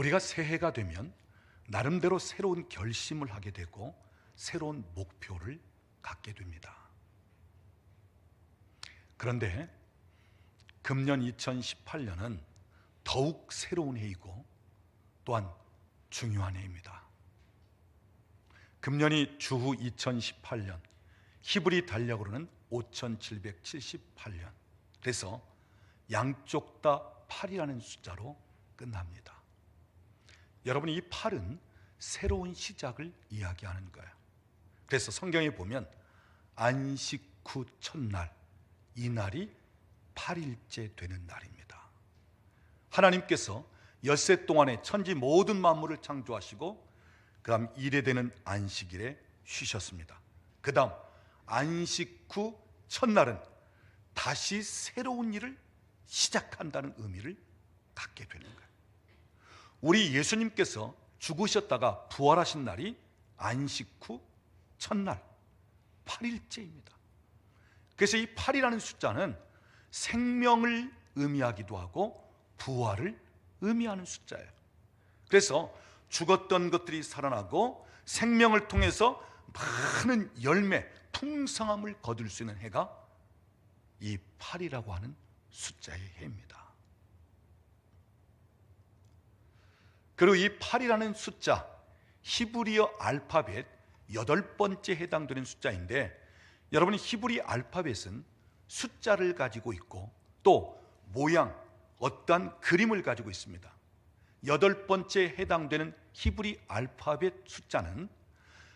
우리가 새해가 되면 나름대로 새로운 결심을 하게 되고 새로운 목표를 갖게 됩니다. 그런데 금년 2018년은 더욱 새로운 해이고 또한 중요한 해입니다. 금년이 주후 2018년, 히브리 달력으로는 5778년. 그래서 양쪽 다 8이라는 숫자로 끝납니다. 여러분, 이 8은 새로운 시작을 이야기하는 거예요. 그래서 성경에 보면 안식 후 첫날, 이 날이 8일째 되는 날입니다. 하나님께서 엿새 동안에 천지 모든 만물을 창조하시고 그 다음 일에 되는 안식일에 쉬셨습니다. 그 다음 안식 후 첫날은 다시 새로운 일을 시작한다는 의미를 갖게 되는 거예요. 우리 예수님께서 죽으셨다가 부활하신 날이 안식 후 첫날 8일째입니다. 그래서 이 8이라는 숫자는 생명을 의미하기도 하고 부활을 의미하는 숫자예요. 그래서 죽었던 것들이 살아나고 생명을 통해서 많은 열매, 풍성함을 거둘 수 있는 해가 이 8이라고 하는 숫자의 해입니다. 그리고 이 8이라는 숫자, 히브리어 알파벳 8번째 해당되는 숫자인데, 여러분이 히브리 알파벳은 숫자를 가지고 있고 또 모양, 어떠한 그림을 가지고 있습니다. 8번째 해당되는 히브리 알파벳 숫자는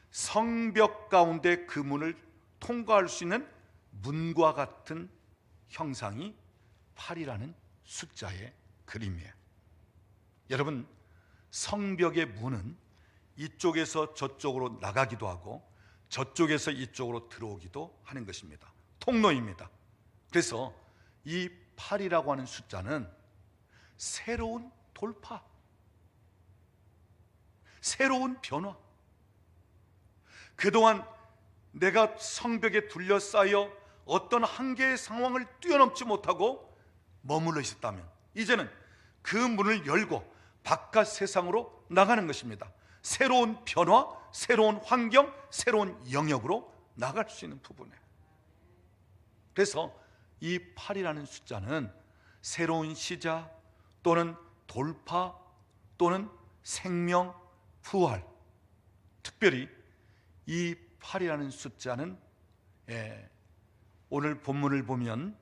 성벽 가운데 그 문을 통과할 수 있는 문과 같은 형상이 8이라는 숫자의 그림이에요. 여러분, 성벽의 문은 이쪽에서 저쪽으로 나가기도 하고 저쪽에서 이쪽으로 들어오기도 하는 것입니다. 통로입니다. 그래서 이 8이라고 하는 숫자는 새로운 돌파, 새로운 변화. 그동안 내가 성벽에 둘러싸여 어떤 한계의 상황을 뛰어넘지 못하고 머물러 있었다면 이제는 그 문을 열고 바깥 세상으로 나가는 것입니다. 새로운 변화, 새로운 환경, 새로운 영역으로 나갈 수 있는 부분이에요. 그래서 이 8이라는 숫자는 새로운 시작 또는 돌파 또는 생명, 부활, 특별히 이 8이라는 숫자는 오늘 본문을 보면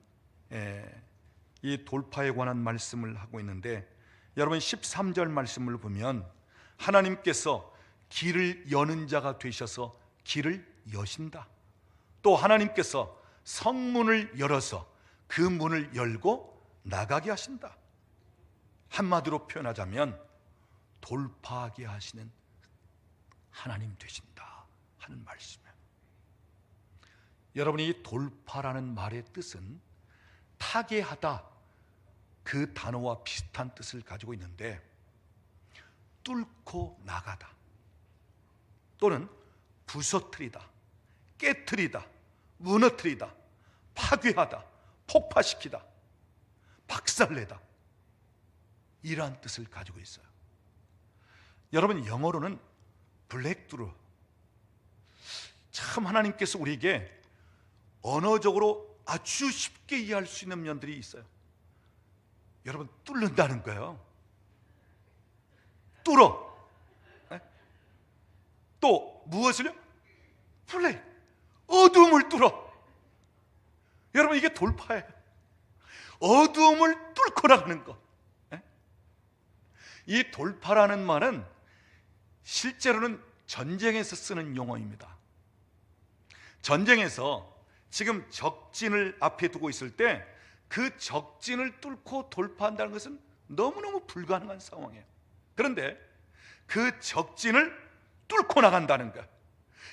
이 돌파에 관한 말씀을 하고 있는데, 여러분 13절 말씀을 보면 하나님께서 길을 여는 자가 되셔서 길을 여신다. 또 하나님께서 성문을 열어서 그 문을 열고 나가게 하신다. 한마디로 표현하자면 돌파하게 하시는 하나님 되신다 하는 말씀이에요. 여러분이 이 돌파라는 말의 뜻은 타개하다, 그 단어와 비슷한 뜻을 가지고 있는데, 뚫고 나가다 또는 부서뜨리다, 깨트리다, 무너뜨리다, 파괴하다, 폭파시키다, 박살내다, 이러한 뜻을 가지고 있어요. 여러분, 영어로는 블랙드루, 참 하나님께서 우리에게 언어적으로 아주 쉽게 이해할 수 있는 면들이 있어요. 여러분, 뚫는다는 거예요. 뚫어. 또 무엇을요? 블랙, 어두움을 뚫어. 여러분, 이게 돌파예요. 어두움을 뚫고 나가는 것. 이 돌파라는 말은 실제로는 전쟁에서 쓰는 용어입니다. 전쟁에서 지금 적진을 앞에 두고 있을 때 그 적진을 뚫고 돌파한다는 것은 너무너무 불가능한 상황이에요. 그런데 그 적진을 뚫고 나간다는 거예요.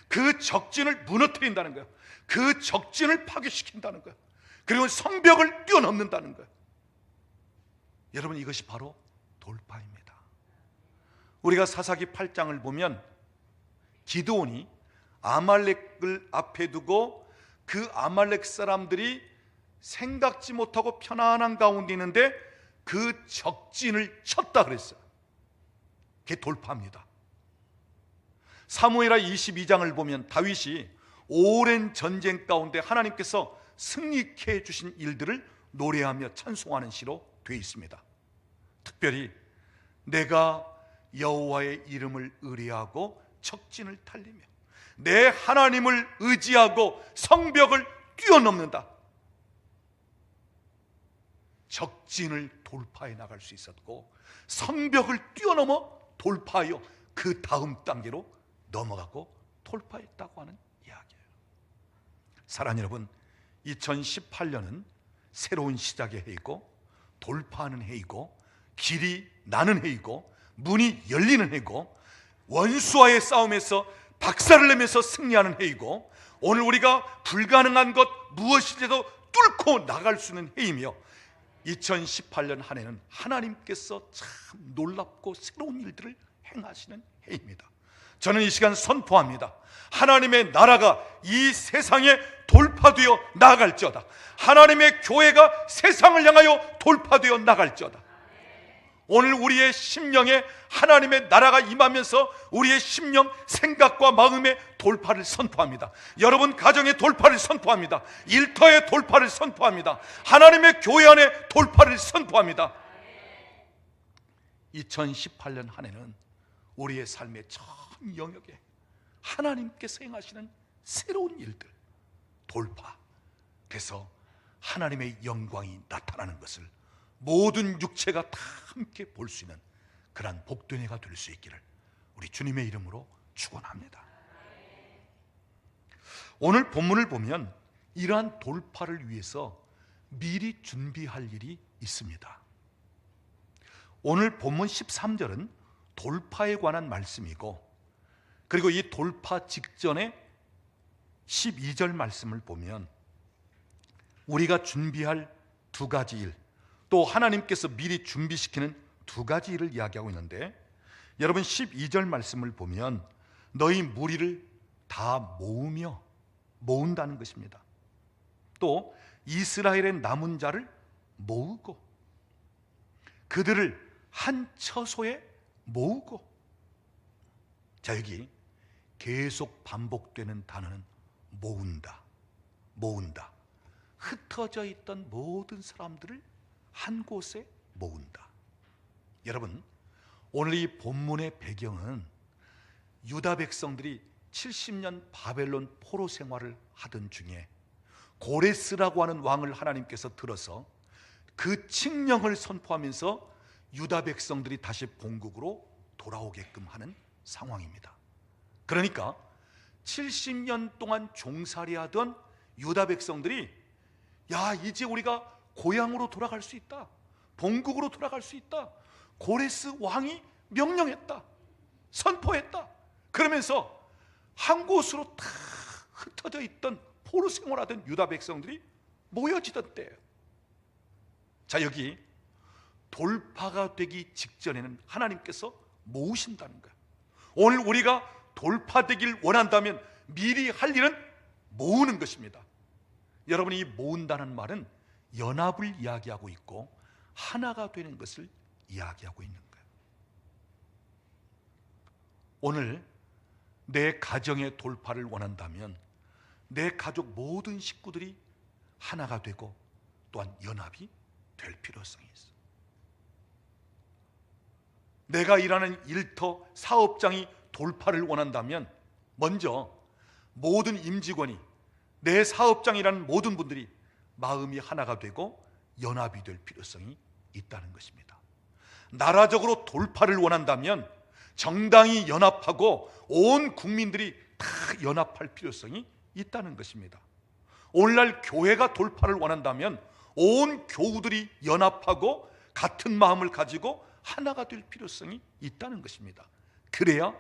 그 적진을 무너뜨린다는 거예요. 그 적진을 파괴시킨다는 거예요. 그리고 성벽을 뛰어넘는다는 거예요. 여러분, 이것이 바로 돌파입니다. 우리가 사사기 8장을 보면 기드온이 아말렉을 앞에 두고 그 아말렉 사람들이 생각지 못하고 편안한 가운데 있는데 그 적진을 쳤다 그랬어요. 돌파합니다. 사무엘하 22장을 보면 다윗이 오랜 전쟁 가운데 하나님께서 승리케 해주신 일들을 노래하며 찬송하는 시로 되어 있습니다. 특별히 내가 여호와의 이름을 의뢰하고 적진을 달리며 내 하나님을 의지하고 성벽을 뛰어넘는다. 적진을 돌파해 나갈 수 있었고 성벽을 뛰어넘어 돌파하여 그 다음 단계로 넘어가고 돌파했다고 하는 이야기예요. 사랑하는 여러분, 2018년은 새로운 시작의 해이고 돌파하는 해이고 길이 나는 해이고 문이 열리는 해이고 원수와의 싸움에서 박살을 내면서 승리하는 해이고 오늘 우리가 불가능한 것 무엇이라도 뚫고 나갈 수 있는 해이며 2018년 한 해는 하나님께서 참 놀랍고 새로운 일들을 행하시는 해입니다. 저는 이 시간 선포합니다. 하나님의 나라가 이 세상에 돌파되어 나갈지어다. 하나님의 교회가 세상을 향하여 돌파되어 나갈지어다. 오늘 우리의 심령에 하나님의 나라가 임하면서 우리의 심령, 생각과 마음의 돌파를 선포합니다. 여러분 가정의 돌파를 선포합니다. 일터의 돌파를 선포합니다. 하나님의 교회 안에 돌파를 선포합니다. 2018년 한 해는 우리의 삶의 전 영역에 하나님께서 행하시는 새로운 일들, 돌파, 그래서 하나님의 영광이 나타나는 것을 모든 육체가 다 함께 볼 수 있는 그러한 복된 해가 될 수 있기를 우리 주님의 이름으로 축원합니다. 오늘 본문을 보면 이러한 돌파를 위해서 미리 준비할 일이 있습니다. 오늘 본문 13절은 돌파에 관한 말씀이고, 그리고 이 돌파 직전에 12절 말씀을 보면 우리가 준비할 두 가지 일, 또 하나님께서 미리 준비시키는 두 가지 일을 이야기하고 있는데, 여러분 12절 말씀을 보면 너희 무리를 다 모은다는 것입니다. 또 이스라엘의 남은 자를 모으고 그들을 한 처소에 모으고. 자, 여기 계속 반복되는 단어는 모은다. 흩어져 있던 모든 사람들을 한 곳에 모은다. 여러분, 오늘 이 본문의 배경은 유다 백성들이 70년 바벨론 포로 생활을 하던 중에 고레스라고 하는 왕을 하나님께서 들어서 그 칙령을 선포하면서 유다 백성들이 다시 본국으로 돌아오게끔 하는 상황입니다. 그러니까 70년 동안 종살이하던 유다 백성들이 야, 이제 우리가 고향으로 돌아갈 수 있다, 본국으로 돌아갈 수 있다, 고레스 왕이 명령했다, 선포했다, 그러면서 한 곳으로 다 흩어져 있던 포로 생활하던 유다 백성들이 모여지던 때예요. 자, 여기 돌파가 되기 직전에는 하나님께서 모으신다는 거예요. 오늘 우리가 돌파되길 원한다면 미리 할 일은 모으는 것입니다. 여러분이 이 모은다는 말은 연합을 이야기하고 있고 하나가 되는 것을 이야기하고 있는 거예요. 오늘 내 가정의 돌파를 원한다면 내 가족 모든 식구들이 하나가 되고 또한 연합이 될 필요성이 있어. 내가 일하는 일터 사업장이 돌파를 원한다면 먼저 모든 임직원이, 내 사업장이라는 모든 분들이 마음이 하나가 되고 연합이 될 필요성이 있다는 것입니다. 나라적으로 돌파를 원한다면 정당이 연합하고 온 국민들이 다 연합할 필요성이 있다는 것입니다. 오늘날 교회가 돌파를 원한다면 온 교우들이 연합하고 같은 마음을 가지고 하나가 될 필요성이 있다는 것입니다. 그래야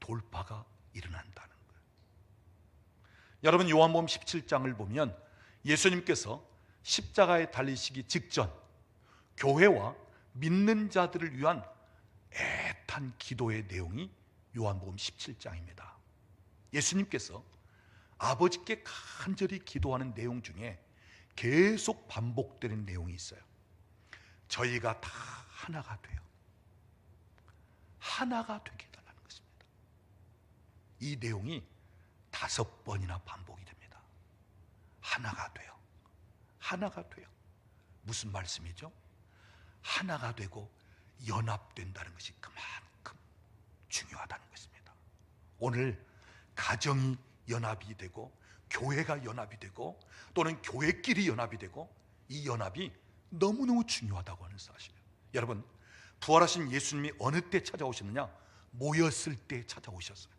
돌파가 일어난다는 거예요. 여러분, 요한복음 17장을 보면 예수님께서 십자가에 달리시기 직전 교회와 믿는 자들을 위한 애탄 기도의 내용이 요한복음 17장입니다. 예수님께서 아버지께 간절히 기도하는 내용 중에 계속 반복되는 내용이 있어요. 저희가 다 하나가 돼요. 하나가 되게 해달라는 것입니다. 이 내용이 5번이나 반복이 됩니다. 하나가 돼요. 하나가 돼요. 무슨 말씀이죠? 하나가 되고 연합된다는 것이 그만큼 중요하다는 것입니다. 오늘 가정이 연합이 되고 교회가 연합이 되고 또는 교회끼리 연합이 되고 이 연합이 너무너무 중요하다고 하는 사실이에요. 여러분, 부활하신 예수님이 어느 때 찾아오셨느냐? 모였을 때 찾아오셨어요.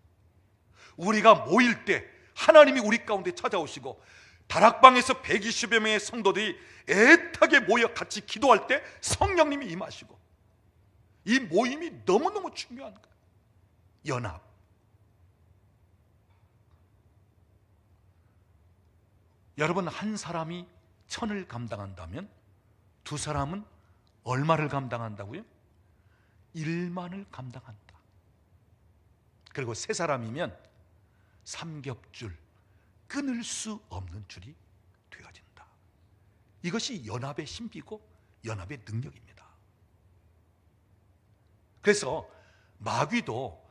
우리가 모일 때 하나님이 우리 가운데 찾아오시고 다락방에서 120여 명의 성도들이 애타게 모여 같이 기도할 때 성령님이 임하시고, 이 모임이 너무너무 중요한 거예요. 연합. 여러분, 한 사람이 1000을 감당한다면 두 사람은 얼마를 감당한다고요? 1만을 감당한다. 그리고 세 사람이면 삼겹줄, 끊을 수 없는 줄이 되어진다. 이것이 연합의 신비고 연합의 능력입니다. 그래서 마귀도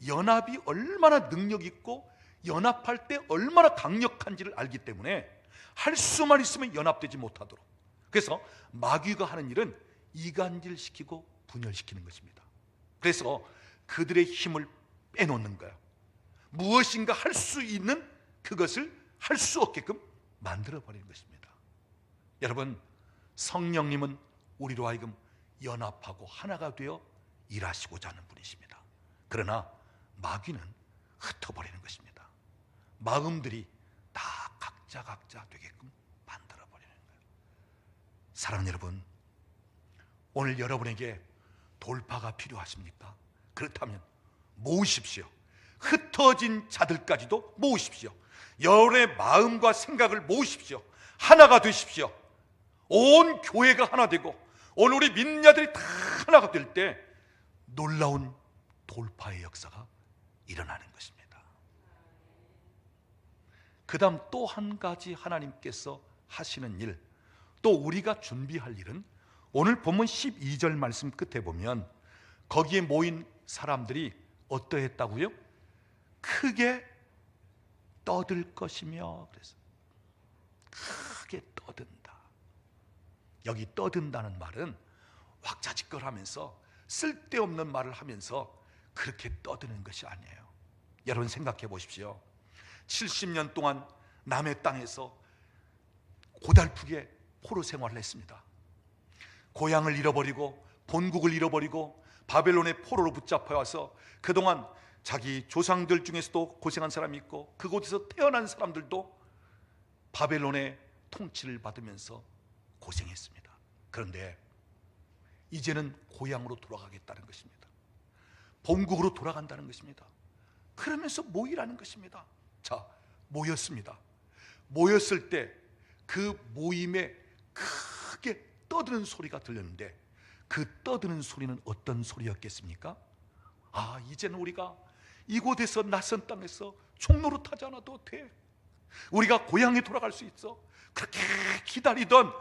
연합이 얼마나 능력 있고 연합할 때 얼마나 강력한지를 알기 때문에 할 수만 있으면 연합되지 못하도록, 그래서 마귀가 하는 일은 이간질시키고 분열시키는 것입니다. 그래서 그들의 힘을 빼놓는 거예요. 무엇인가 할 수 있는 그것을 할 수 없게끔 만들어버리는 것입니다. 여러분, 성령님은 우리로 하여금 연합하고 하나가 되어 일하시고자 하는 분이십니다. 그러나 마귀는 흩어버리는 것입니다. 마음들이 다 각자 되게끔 만들어버리는 거예요. 사랑하는 여러분, 오늘 여러분에게 돌파가 필요하십니까? 그렇다면 모으십시오. 흩어진 자들까지도 모으십시오. 여러분의 마음과 생각을 모으십시오. 하나가 되십시오. 온 교회가 하나 되고 오늘 우리 민야들이 다 하나가 될 때 놀라운 돌파의 역사가 일어나는 것입니다. 그 다음 또 한 가지 하나님께서 하시는 일, 또 우리가 준비할 일은 오늘 본문 12절 말씀 끝에 보면 거기에 모인 사람들이 어떠했다고요? 크게 떠들 것이며, 그래서 크게 떠든다. 여기 떠든다는 말은 왁자지껄하면서 쓸데없는 말을 하면서 그렇게 떠드는 것이 아니에요. 여러분 생각해 보십시오. 70년 동안 남의 땅에서 고달프게 포로 생활을 했습니다. 고향을 잃어버리고 본국을 잃어버리고 바벨론의 포로로 붙잡혀 와서 그동안 자기 조상들 중에서도 고생한 사람이 있고 그곳에서 태어난 사람들도 바벨론의 통치를 받으면서 고생했습니다. 그런데 이제는 고향으로 돌아가겠다는 것입니다. 본국으로 돌아간다는 것입니다. 그러면서 모이라는 것입니다. 자, 모였습니다. 모였을 때 그 모임에 크게 떠드는 소리가 들렸는데 그 떠드는 소리는 어떤 소리였겠습니까? 아, 이제는 우리가 이곳에서 낯선 땅에서 종로로 타지 않아도 돼. 우리가 고향에 돌아갈 수 있어. 그렇게 기다리던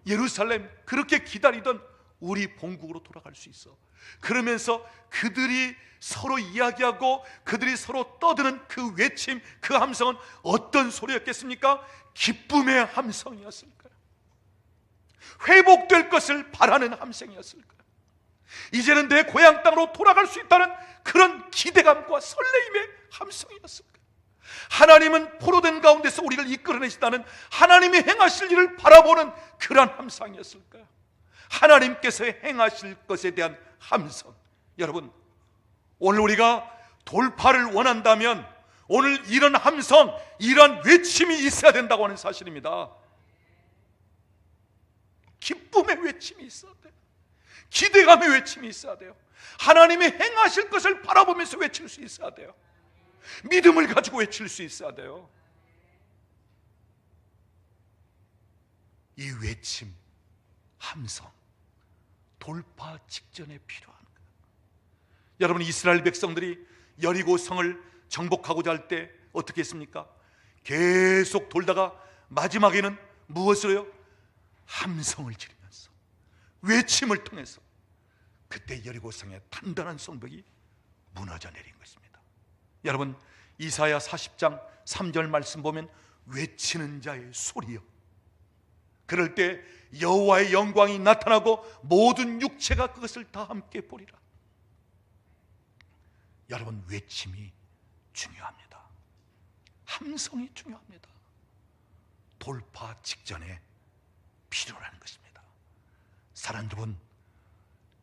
예루살렘, 그렇게 기다리던 우리 본국으로 돌아갈 수 있어. 그러면서 그들이 서로 이야기하고 그들이 서로 떠드는 그 외침, 그 함성은 어떤 소리였겠습니까? 기쁨의 함성이었을 거예요. 회복될 것을 바라는 함성이었을 거예요. 이제는 내 고향 땅으로 돌아갈 수 있다는 그런 기대감과 설레임의 함성이었을 거예요. 하나님은 포로된 가운데서 우리를 이끌어내시다는 하나님이 행하실 일을 바라보는 그런 함성이었을 거예요. 하나님께서 행하실 것에 대한 함성. 여러분, 오늘 우리가 돌파를 원한다면 오늘 이런 함성, 이런 외침이 있어야 된다고 하는 사실입니다. 기쁨의 외침이 있어야 돼요. 기대감의 외침이 있어야 돼요. 하나님이 행하실 것을 바라보면서 외칠 수 있어야 돼요. 믿음을 가지고 외칠 수 있어야 돼요. 이 외침, 함성, 돌파 직전에 필요한 거예요. 여러분, 이스라엘 백성들이 여리고 성을 정복하고자 할 때 어떻게 했습니까? 계속 돌다가 마지막에는 무엇을 해요? 함성을 지르면서 외침을 통해서 그때 여리고 성에 단단한 성벽이 무너져 내린 것입니다. 여러분, 이사야 40장 3절 말씀 보면 외치는 자의 소리요, 그럴 때 여호와의 영광이 나타나고 모든 육체가 그것을 다 함께 보리라. 여러분, 외침이 중요합니다. 함성이 중요합니다. 돌파 직전에 필요라는 것입니다. 사랑하는 여러분,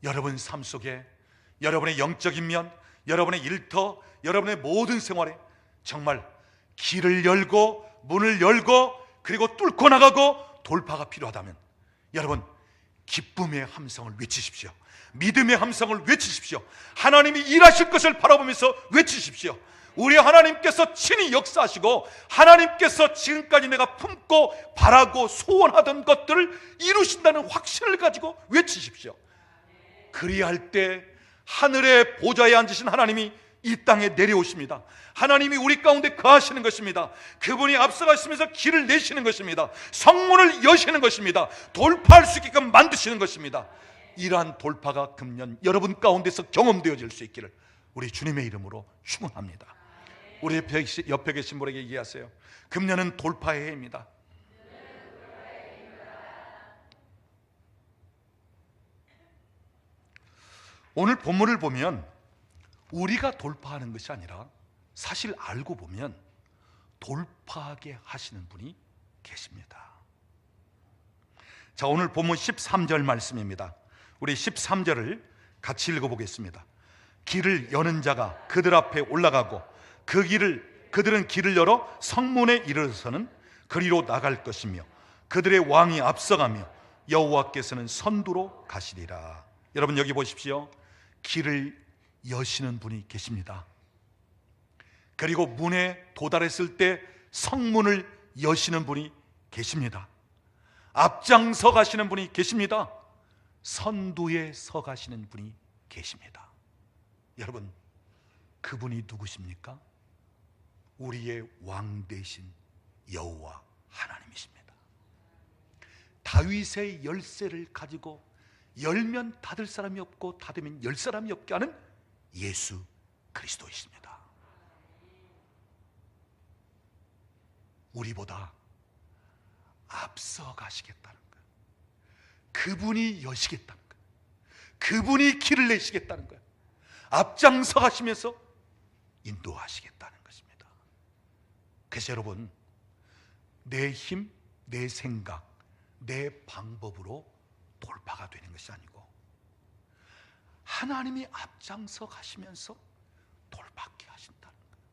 여러분 삶 속에 여러분의 영적인 면, 여러분의 일터, 여러분의 모든 생활에 정말 길을 열고 문을 열고 그리고 뚫고 나가고 돌파가 필요하다면 여러분, 기쁨의 함성을 외치십시오. 믿음의 함성을 외치십시오. 하나님이 일하실 것을 바라보면서 외치십시오. 우리 하나님께서 친히 역사하시고 하나님께서 지금까지 내가 품고 바라고 소원하던 것들을 이루신다는 확신을 가지고 외치십시오. 그리할 때 하늘의 보좌에 앉으신 하나님이 이 땅에 내려오십니다. 하나님이 우리 가운데 거하시는 것입니다. 그분이 앞서가시면서 길을 내시는 것입니다. 성문을 여시는 것입니다. 돌파할 수 있게끔 만드시는 것입니다. 이러한 돌파가 금년 여러분 가운데서 경험되어질 수 있기를 우리 주님의 이름으로 축원합니다. 우리 옆에 계신 분에게 얘기하세요. 금년은 돌파의 해입니다. 오늘 본문을 보면 우리가 돌파하는 것이 아니라 사실 알고 보면 돌파하게 하시는 분이 계십니다. 자, 오늘 본문 13절 말씀입니다. 우리 13절을 같이 읽어보겠습니다. 길을 여는 자가 그들 앞에 올라가고 그들은 길을 열어 성문에 이르러서는 그리로 나갈 것이며 그들의 왕이 앞서가며 여호와께서는 선두로 가시리라. 여러분, 여기 보십시오. 길을 여시는 분이 계십니다. 그리고 문에 도달했을 때 성문을 여시는 분이 계십니다. 앞장서 가시는 분이 계십니다. 선두에 서 가시는 분이 계십니다. 여러분, 그분이 누구십니까? 우리의 왕 되신 여호와 하나님이십니다. 다윗의 열쇠를 가지고 열면 닫을 사람이 없고 닫으면 열 사람이 없게 하는 예수 그리스도이십니다. 우리보다 앞서 가시겠다는 거예요. 그분이 여시겠다는 거예요. 그분이 길을 내시겠다는 거예요. 앞장서 가시면서 인도하시겠다는 것입니다. 그래서 여러분, 내 힘, 내 생각, 내 방법으로 돌파가 되는 것이 아니고 하나님이 앞장서 가시면서 돌파하게 하신다는 거예요.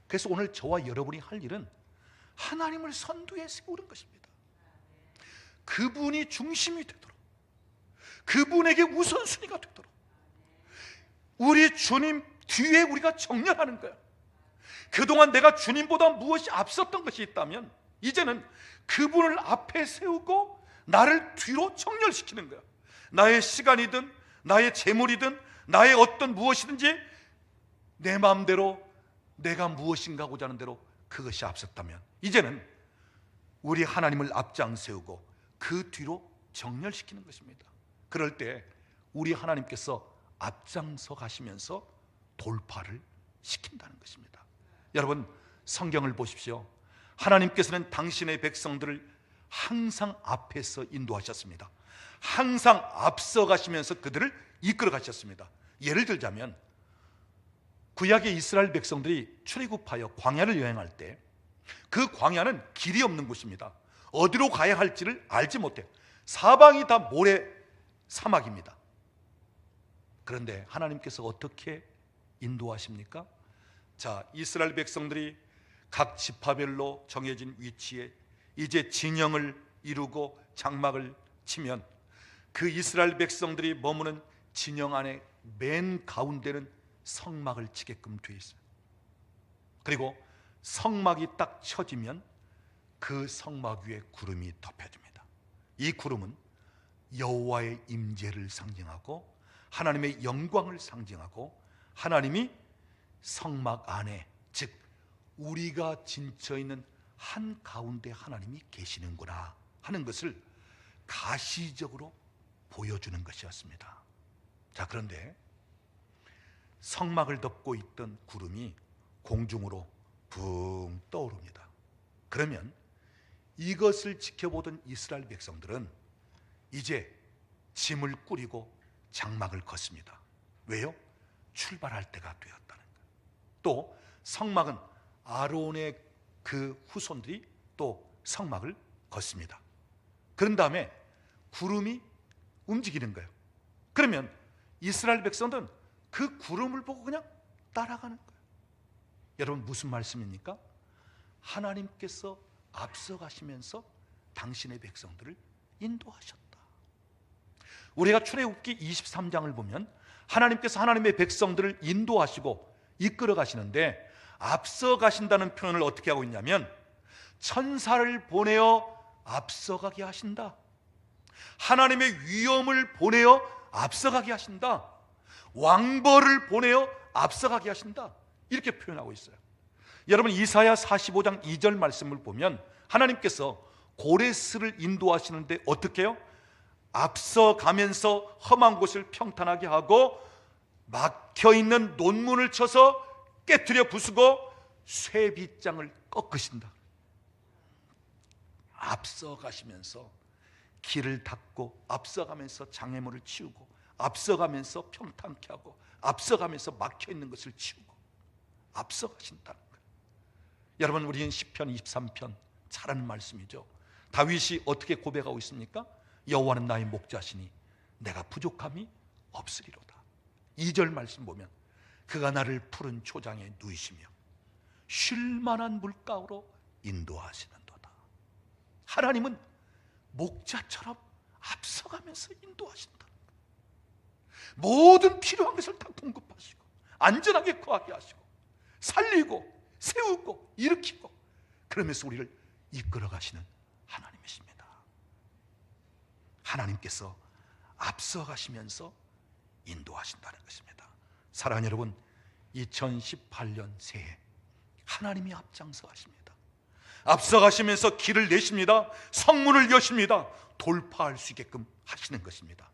그래서 오늘 저와 여러분이 할 일은 하나님을 선두에 세우는 것입니다. 그분이 중심이 되도록, 그분에게 우선순위가 되도록 우리 주님 뒤에 우리가 정렬하는 거예요. 그동안 내가 주님보다 무엇이 앞섰던 것이 있다면 이제는 그분을 앞에 세우고 나를 뒤로 정렬시키는 거예요. 나의 시간이든 나의 재물이든 나의 어떤 무엇이든지 내 마음대로 내가 무엇인가 하고자 하는 대로 그것이 앞섰다면 이제는 우리 하나님을 앞장 세우고 그 뒤로 정렬시키는 것입니다. 그럴 때 우리 하나님께서 앞장서 가시면서 돌파를 시킨다는 것입니다. 여러분, 성경을 보십시오. 하나님께서는 당신의 백성들을 항상 앞에서 인도하셨습니다. 항상 앞서 가시면서 그들을 이끌어 가셨습니다. 예를 들자면 구약의 이스라엘 백성들이 출애굽하여 광야를 여행할 때 그 광야는 길이 없는 곳입니다. 어디로 가야 할지를 알지 못해요. 사방이 다 모래 사막입니다. 그런데 하나님께서 어떻게 인도하십니까? 자, 이스라엘 백성들이 각 지파별로 정해진 위치에 이제 진영을 이루고 장막을 치면 그 이스라엘 백성들이 머무는 진영 안에 맨 가운데는 성막을 치게끔 되어 있어요. 그리고 성막이 딱 쳐지면 그 성막 위에 구름이 덮여집니다. 이 구름은 여호와의 임재를 상징하고 하나님의 영광을 상징하고 하나님이 성막 안에, 즉 우리가 진쳐 있는 한 가운데 하나님이 계시는구나 하는 것을 가시적으로 보여주는 것이었습니다. 자, 그런데 성막을 덮고 있던 구름이 공중으로 붕 떠오릅니다. 그러면 이것을 지켜보던 이스라엘 백성들은 이제 짐을 꾸리고 장막을 걷습니다. 왜요? 출발할 때가 되었다는 거예요. 또 성막은 아론의 그 후손들이 또 성막을 걷습니다. 그런 다음에 구름이 움직이는 거예요. 그러면 이스라엘 백성들은 그 구름을 보고 그냥 따라가는 거예요. 여러분, 무슨 말씀입니까? 하나님께서 앞서가시면서 당신의 백성들을 인도하셨다. 우리가 출애굽기 23장을 보면 하나님께서 하나님의 백성들을 인도하시고 이끌어 가시는데, 앞서 가신다는 표현을 어떻게 하고 있냐면 천사를 보내어 앞서가게 하신다. 하나님의 위엄을 보내어 앞서가게 하신다. 왕벌을 보내어 앞서가게 하신다. 이렇게 표현하고 있어요. 여러분, 이사야 45장 2절 말씀을 보면 하나님께서 고레스를 인도하시는데 어떻게 해요? 앞서가면서 험한 곳을 평탄하게 하고 막혀있는 논문을 쳐서 깨트려 부수고 쇠빗장을 꺾으신다. 앞서가시면서 길을 닦고, 앞서가면서 장애물을 치우고, 앞서가면서 평탄케 하고, 앞서가면서 막혀있는 것을 치우고 앞서가신다는 거예요. 여러분, 우리는 시편 23편 잘 아는 말씀이죠. 다윗이 어떻게 고백하고 있습니까? 여호와는 나의 목자시니 내가 부족함이 없으리로다. 2절 말씀 보면 그가 나를 푸른 초장에 누이시며 쉴만한 물가로 인도하시는도다. 하나님은 목자처럼 앞서가면서 인도하신다. 모든 필요한 것을 다 공급하시고 안전하게 거하게 하시고 살리고 세우고 일으키고 그러면서 우리를 이끌어 가시는 하나님이십니다. 하나님께서 앞서가시면서 인도하신다는 것입니다. 사랑하는 여러분, 2018년 새해 하나님이 앞장서 가십니다. 앞서가시면서 길을 내십니다. 성문을 여십니다. 돌파할 수 있게끔 하시는 것입니다.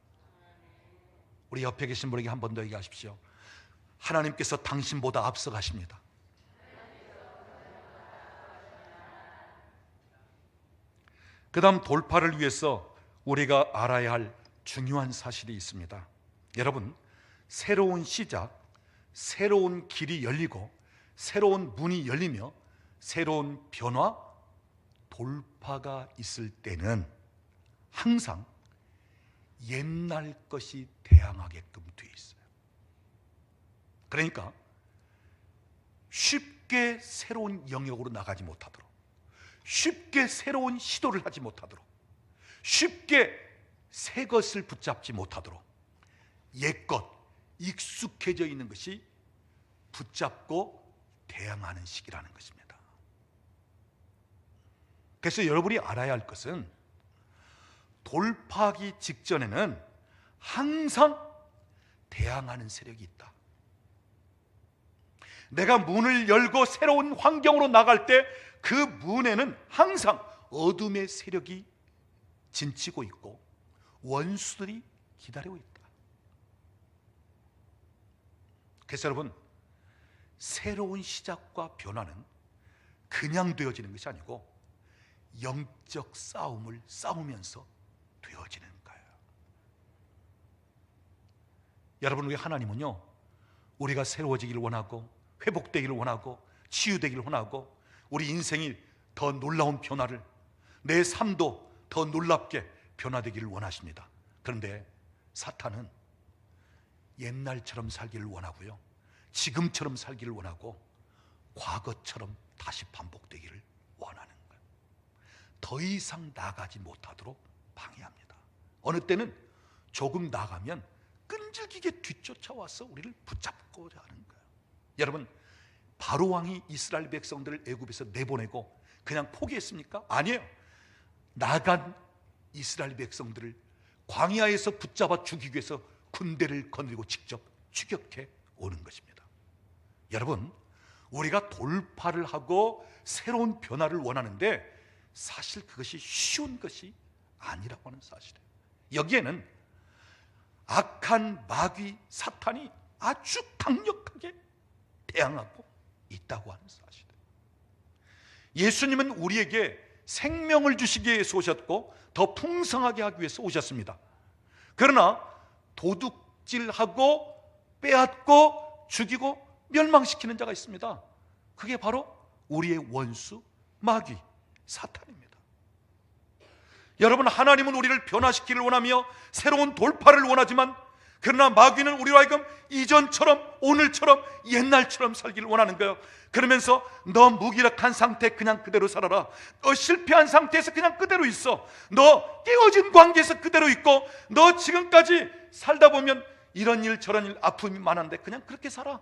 우리 옆에 계신 분에게 한 번 더 얘기하십시오. 하나님께서 당신보다 앞서가십니다. 그 다음 돌파를 위해서 우리가 알아야 할 중요한 사실이 있습니다. 여러분, 새로운 시작, 새로운 길이 열리고 새로운 문이 열리며 새로운 변화, 돌파가 있을 때는 항상 옛날 것이 대항하게끔 되어 있어요. 그러니까 쉽게 새로운 영역으로 나가지 못하도록, 쉽게 새로운 시도를 하지 못하도록, 쉽게 새 것을 붙잡지 못하도록 옛것, 익숙해져 있는 것이 붙잡고 대항하는 시기라는 것입니다. 그래서 여러분이 알아야 할 것은 돌파하기 직전에는 항상 대항하는 세력이 있다. 내가 문을 열고 새로운 환경으로 나갈 때 그 문에는 항상 어둠의 세력이 진치고 있고 원수들이 기다리고 있다. 그래서 여러분, 새로운 시작과 변화는 그냥 되어지는 것이 아니고 영적 싸움을 싸우면서 되어지는 거예요. 여러분, 우리 하나님은요, 우리가 새로워지기를 원하고 회복되기를 원하고 치유되기를 원하고 우리 인생이 더 놀라운 변화를, 내 삶도 더 놀랍게 변화되기를 원하십니다. 그런데 사탄은 옛날처럼 살기를 원하고요, 지금처럼 살기를 원하고 과거처럼 다시 반복되기를 원하는 거예요. 더 이상 나가지 못하도록 방해합니다. 어느 때는 조금 나가면 끈질기게 뒤쫓아와서 우리를 붙잡고자 하는 거예요. 여러분, 바로 왕이 이스라엘 백성들을 애굽에서 내보내고 그냥 포기했습니까? 아니에요. 나간 이스라엘 백성들을 광야에서 붙잡아 죽이기 위해서 군대를 거느리고 직접 추격해 오는 것입니다. 여러분, 우리가 돌파를 하고 새로운 변화를 원하는데 사실 그것이 쉬운 것이 아니라고 하는 사실이에요. 여기에는 악한 마귀 사탄이 아주 강력하게 대항하고 있다고 하는 사실. 예수님은 우리에게 생명을 주시기 위해서 오셨고 더 풍성하게 하기 위해서 오셨습니다. 그러나 도둑질하고 빼앗고 죽이고 멸망시키는 자가 있습니다. 그게 바로 우리의 원수 마귀 사탄입니다. 여러분, 하나님은 우리를 변화시키기를 원하며 새로운 돌파를 원하지만, 그러나 마귀는 우리로 하여금 이전처럼 오늘처럼 옛날처럼 살기를 원하는 거예요. 그러면서 너 무기력한 상태 그냥 그대로 살아라, 너 실패한 상태에서 그냥 그대로 있어, 너 깨어진 관계에서 그대로 있고, 너 지금까지 살다 보면 이런 일 저런 일 아픔이 많은데 그냥 그렇게 살아,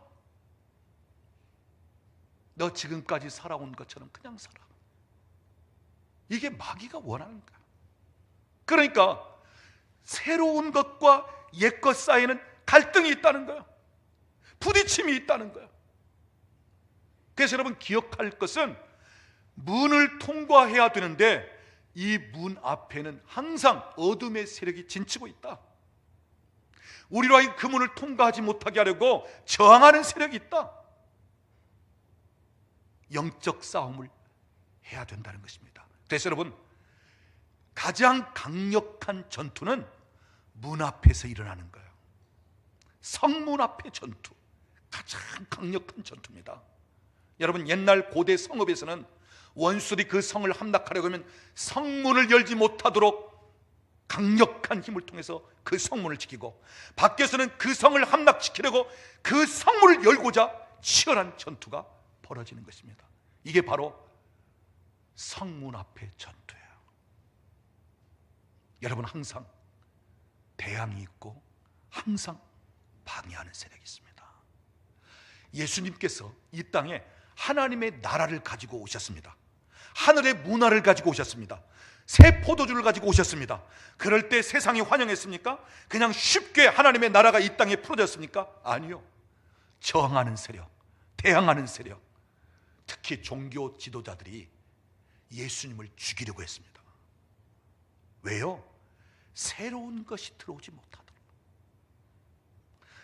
너 지금까지 살아온 것처럼 그냥 살아. 이게 마귀가 원하는 거야. 그러니까 새로운 것과 옛것 사이에는 갈등이 있다는 거예요. 부딪힘이 있다는 거예요. 그래서 여러분 기억할 것은, 문을 통과해야 되는데 이 문 앞에는 항상 어둠의 세력이 진치고 있다. 우리로 하여금 그 문을 통과하지 못하게 하려고 저항하는 세력이 있다. 영적 싸움을 해야 된다는 것입니다. 그래서 여러분, 가장 강력한 전투는 문 앞에서 일어나는 거예요. 성문 앞의 전투, 가장 강력한 전투입니다. 여러분, 옛날 고대 성읍에서는 원수들이 그 성을 함락하려고 하면 성문을 열지 못하도록 강력한 힘을 통해서 그 성문을 지키고, 밖에서는 그 성을 함락시키려고 그 성문을 열고자 치열한 전투가 벌어지는 것입니다. 이게 바로 성문 앞의 전투예요. 여러분, 항상 대항이 있고 항상 방해하는 세력이 있습니다. 예수님께서 이 땅에 하나님의 나라를 가지고 오셨습니다. 하늘의 문화를 가지고 오셨습니다. 새 포도주를 가지고 오셨습니다. 그럴 때 세상이 환영했습니까? 그냥 쉽게 하나님의 나라가 이 땅에 풀어졌습니까? 아니요. 저항하는 세력, 대항하는 세력, 특히 종교 지도자들이 예수님을 죽이려고 했습니다. 왜요? 새로운 것이 들어오지 못하도록.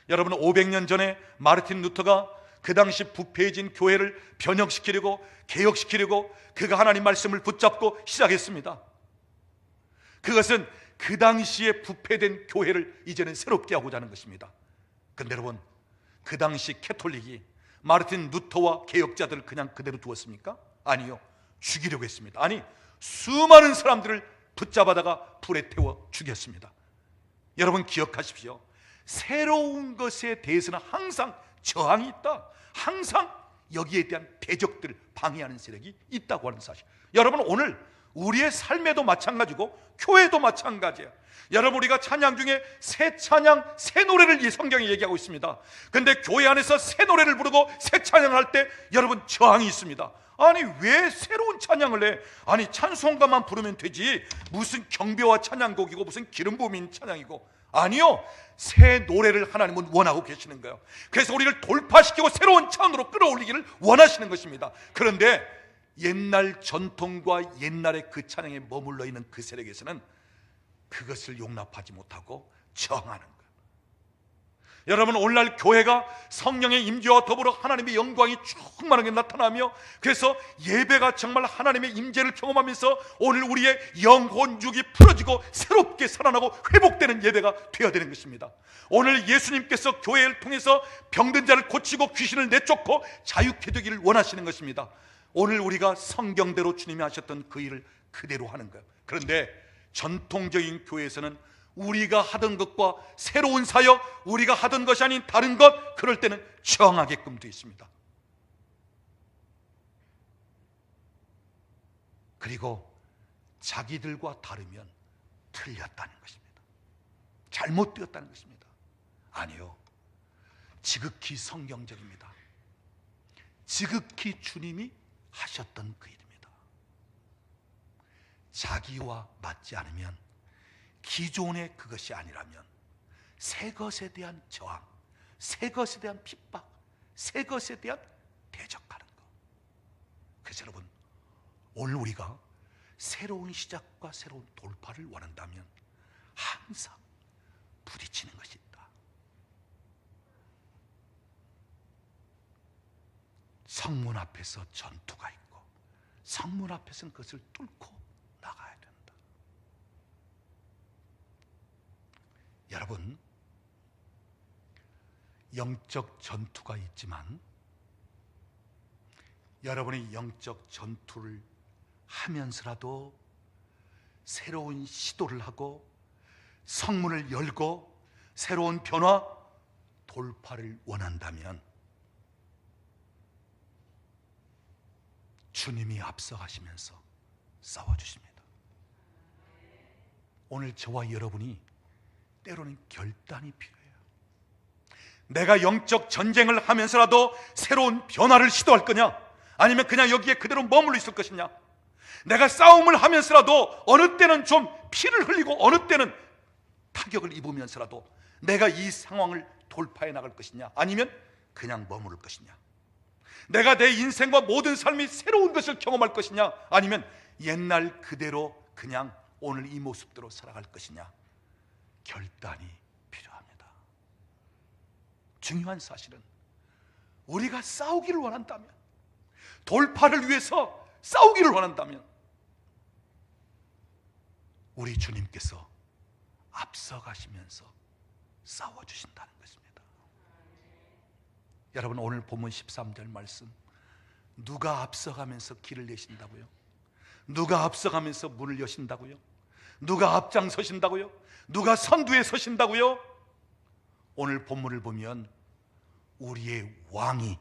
여러분, 500년 전에 마르틴 루터가 그 당시 부패해진 교회를 변혁시키려고, 개혁시키려고 그가 하나님 말씀을 붙잡고 시작했습니다. 그것은 그 당시에 부패된 교회를 이제는 새롭게 하고자 하는 것입니다. 그런데 여러분, 그 당시 캐톨릭이 마르틴 루터와 개혁자들을 그냥 그대로 두었습니까? 아니요. 죽이려고 했습니다. 아니, 수많은 사람들을 붙잡아다가 불에 태워 죽였습니다. 여러분 기억하십시오. 새로운 것에 대해서는 항상 저항이 있다. 항상 여기에 대한 대적들을 방해하는 세력이 있다고 하는 사실. 여러분, 오늘 우리의 삶에도 마찬가지고 교회도 마찬가지예요. 여러분, 우리가 찬양 중에 새 찬양, 새 노래를 이 성경에 얘기하고 있습니다. 그런데 교회 안에서 새 노래를 부르고 새 찬양을 할 때 여러분 저항이 있습니다. 아니, 왜 새로운 찬양을 해? 아니, 찬송가만 부르면 되지, 무슨 경배와 찬양곡이고 무슨 기름 부음인 찬양이고. 아니요, 새 노래를 하나님은 원하고 계시는 거예요. 그래서 우리를 돌파시키고 새로운 차원으로 끌어올리기를 원하시는 것입니다. 그런데 옛날 전통과 옛날의 그 찬양에 머물러 있는 그 세력에서는 그것을 용납하지 못하고 저항하는 거예요. 여러분, 오늘날 교회가 성령의 임재와 더불어 하나님의 영광이 충만하게 나타나며, 그래서 예배가 정말 하나님의 임재를 경험하면서 오늘 우리의 영혼 육이 풀어지고 새롭게 살아나고 회복되는 예배가 되어야 되는 것입니다. 오늘 예수님께서 교회를 통해서 병든 자를 고치고 귀신을 내쫓고 자유케 되기를 원하시는 것입니다. 오늘 우리가 성경대로 주님이 하셨던 그 일을 그대로 하는 거예요. 그런데 전통적인 교회에서는 우리가 하던 것과 새로운 사역, 우리가 하던 것이 아닌 다른 것, 그럴 때는 저항하게끔 되어 있습니다. 그리고 자기들과 다르면 틀렸다는 것입니다. 잘못되었다는 것입니다. 아니요, 지극히 성경적입니다. 지극히 주님이 하셨던 그 일입니다. 자기와 맞지 않으면, 기존의 그것이 아니라면 새 것에 대한 저항, 새 것에 대한 핍박, 새 것에 대한 대적하는 것. 그래서 여러분, 오늘 우리가 새로운 시작과 새로운 돌파를 원한다면 항상 부딪히는 것이 있다. 성문 앞에서 전투가 있고 성문 앞에서는 그것을 뚫고 나가야 된다. 여러분, 영적 전투가 있지만 여러분이 영적 전투를 하면서라도 새로운 시도를 하고 성문을 열고 새로운 변화, 돌파를 원한다면 주님이 앞서가시면서 싸워주십니다. 오늘 저와 여러분이 때로는 결단이 필요해요. 내가 영적 전쟁을 하면서라도 새로운 변화를 시도할 거냐, 아니면 그냥 여기에 그대로 머물러 있을 것이냐. 내가 싸움을 하면서라도 어느 때는 좀 피를 흘리고 어느 때는 타격을 입으면서라도 내가 이 상황을 돌파해 나갈 것이냐, 아니면 그냥 머무를 것이냐. 내가 내 인생과 모든 삶이 새로운 것을 경험할 것이냐, 아니면 옛날 그대로 그냥 오늘 이 모습대로 살아갈 것이냐. 결단이 필요합니다. 중요한 사실은 우리가 싸우기를 원한다면, 돌파를 위해서 싸우기를 원한다면 우리 주님께서 앞서가시면서 싸워주신다는 것입니다. 여러분, 오늘 본문 13절 말씀, 누가 앞서가면서 길을 내신다고요? 누가 앞서가면서 문을 여신다고요? 누가 앞장서신다고요? 누가 선두에 서신다고요? 오늘 본문을 보면 우리의 왕이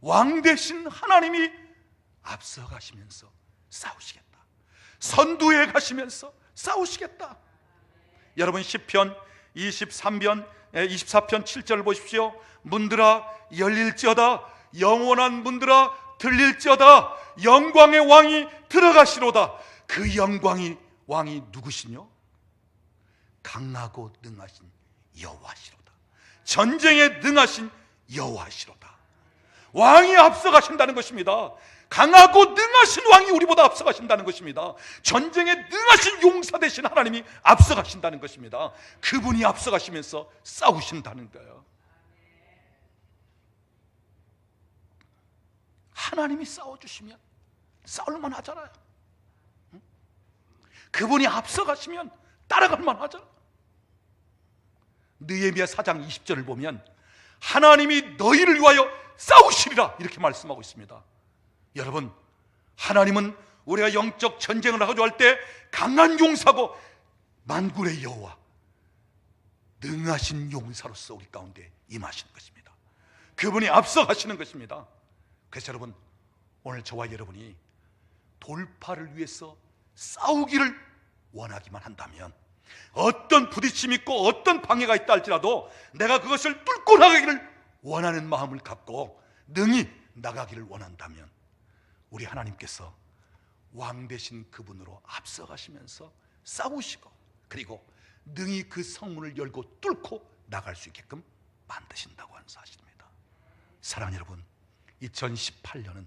왕 되신 하나님이 앞서가시면서 싸우시겠다. 선두에 가시면서 싸우시겠다. 여러분, 시편 24편 7절을 보십시오. 문들아 열릴지어다, 영원한 문들아 들릴지어다, 영광의 왕이 들어가시로다. 그 영광이 왕이 누구시뇨? 강하고 능하신 여호와시로다. 전쟁에 능하신 여호와시로다. 왕이 앞서가신다는 것입니다. 강하고 능하신 왕이 우리보다 앞서가신다는 것입니다. 전쟁에 능하신 용사 되신 하나님이 앞서가신다는 것입니다. 그분이 앞서가시면서 싸우신다는 거예요. 하나님이 싸워주시면 싸울만 하잖아요. 그분이 앞서가시면 따라갈만 하잖아요. 느헤미야 4장 20절을 보면 하나님이 너희를 위하여 싸우시리라 이렇게 말씀하고 있습니다. 여러분, 하나님은 우리가 영적 전쟁을 하고자 할 때 강한 용사고 만군의 여호와, 능하신 용사로서 우리 가운데 임하시는 것입니다. 그분이 앞서가시는 것입니다. 그래서 여러분, 오늘 저와 여러분이 돌파를 위해서 싸우기를 원하기만 한다면, 어떤 부딪힘이 있고 어떤 방해가 있다 할지라도 내가 그것을 뚫고 나가기를 원하는 마음을 갖고 능히 나가기를 원한다면 우리 하나님께서 왕 되신 그분으로 앞서가시면서 싸우시고, 그리고 능히 그 성문을 열고 뚫고 나갈 수 있게끔 만드신다고 하는 사실입니다. 사랑하는 여러분, 2018년은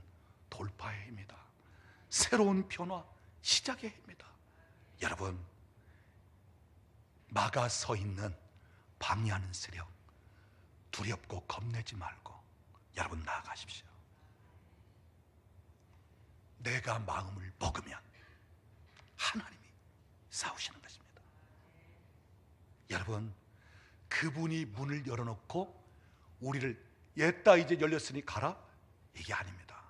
돌파의 해입니다. 새로운 변화, 시작의 해입니다. 여러분, 막아 서 있는 방해하는 세력 두렵고 겁내지 말고 여러분 나아가십시오. 내가 마음을 먹으면 하나님이 싸우시는 것입니다. 여러분, 그분이 문을 열어놓고 우리를 옛다 이제 열렸으니 가라, 이게 아닙니다.